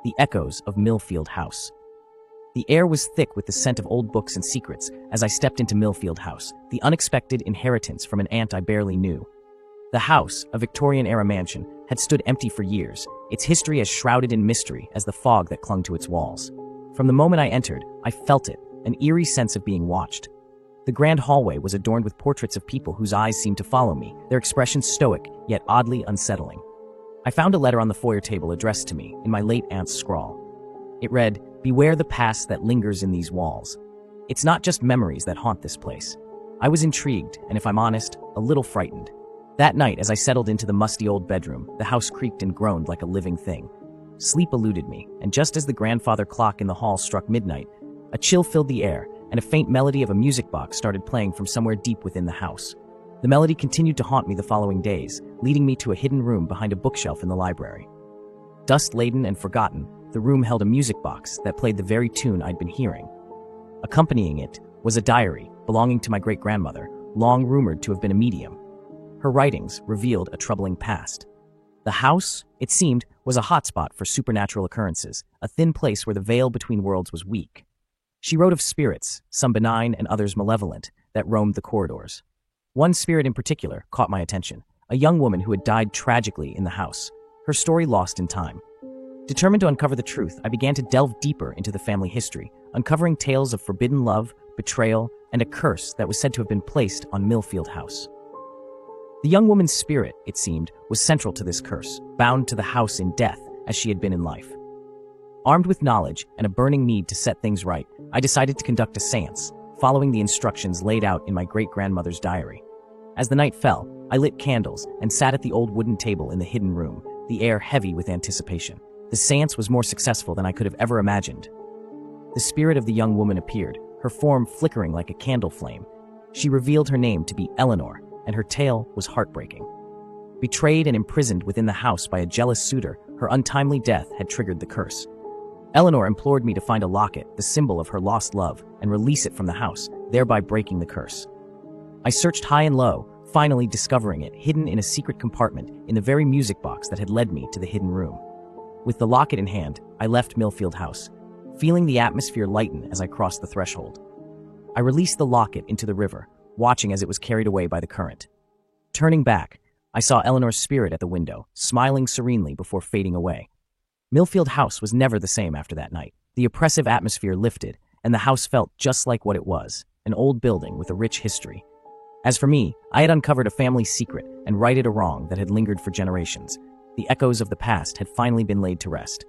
The echoes of Millfield House. The air was thick with the scent of old books and secrets as I stepped into Millfield House, the unexpected inheritance from an aunt I barely knew. The house, a Victorian-era mansion, had stood empty for years, its history as shrouded in mystery as the fog that clung to its walls. From the moment I entered, I felt it, an eerie sense of being watched. The grand hallway was adorned with portraits of people whose eyes seemed to follow me, their expressions stoic, yet oddly unsettling. I found a letter on the foyer table addressed to me in my late aunt's scrawl. It read, "Beware the past that lingers in these walls." It's not just memories that haunt this place. I was intrigued, and if I'm honest, a little frightened. That night, as I settled into the musty old bedroom, the house creaked and groaned like a living thing. Sleep eluded me, and just as the grandfather clock in the hall struck midnight, a chill filled the air, and a faint melody of a music box started playing from somewhere deep within the house. The melody continued to haunt me the following days, leading me to a hidden room behind a bookshelf in the library. Dust-laden and forgotten, the room held a music box that played the very tune I'd been hearing. Accompanying it was a diary belonging to my great-grandmother, long rumored to have been a medium. Her writings revealed a troubling past. The house, it seemed, was a hotspot for supernatural occurrences, a thin place where the veil between worlds was weak. She wrote of spirits, some benign and others malevolent, that roamed the corridors. One spirit in particular caught my attention, a young woman who had died tragically in the house, her story lost in time. Determined to uncover the truth, I began to delve deeper into the family history, uncovering tales of forbidden love, betrayal, and a curse that was said to have been placed on Millfield House. The young woman's spirit, it seemed, was central to this curse, bound to the house in death as she had been in life. Armed with knowledge and a burning need to set things right, I decided to conduct a seance, following the instructions laid out in my great-grandmother's diary. As the night fell, I lit candles and sat at the old wooden table in the hidden room, the air heavy with anticipation. The seance was more successful than I could have ever imagined. The spirit of the young woman appeared, her form flickering like a candle flame. She revealed her name to be Eleanor, and her tale was heartbreaking. Betrayed and imprisoned within the house by a jealous suitor, her untimely death had triggered the curse. Eleanor implored me to find a locket, the symbol of her lost love, and release it from the house, thereby breaking the curse. I searched high and low, finally discovering it hidden in a secret compartment in the very music box that had led me to the hidden room. With the locket in hand, I left Millfield House, feeling the atmosphere lighten as I crossed the threshold. I released the locket into the river, watching as it was carried away by the current. Turning back, I saw Eleanor's spirit at the window, smiling serenely before fading away. Millfield House was never the same after that night. The oppressive atmosphere lifted, and the house felt just like what it was, an old building with a rich history. As for me, I had uncovered a family secret and righted a wrong that had lingered for generations. The echoes of the past had finally been laid to rest.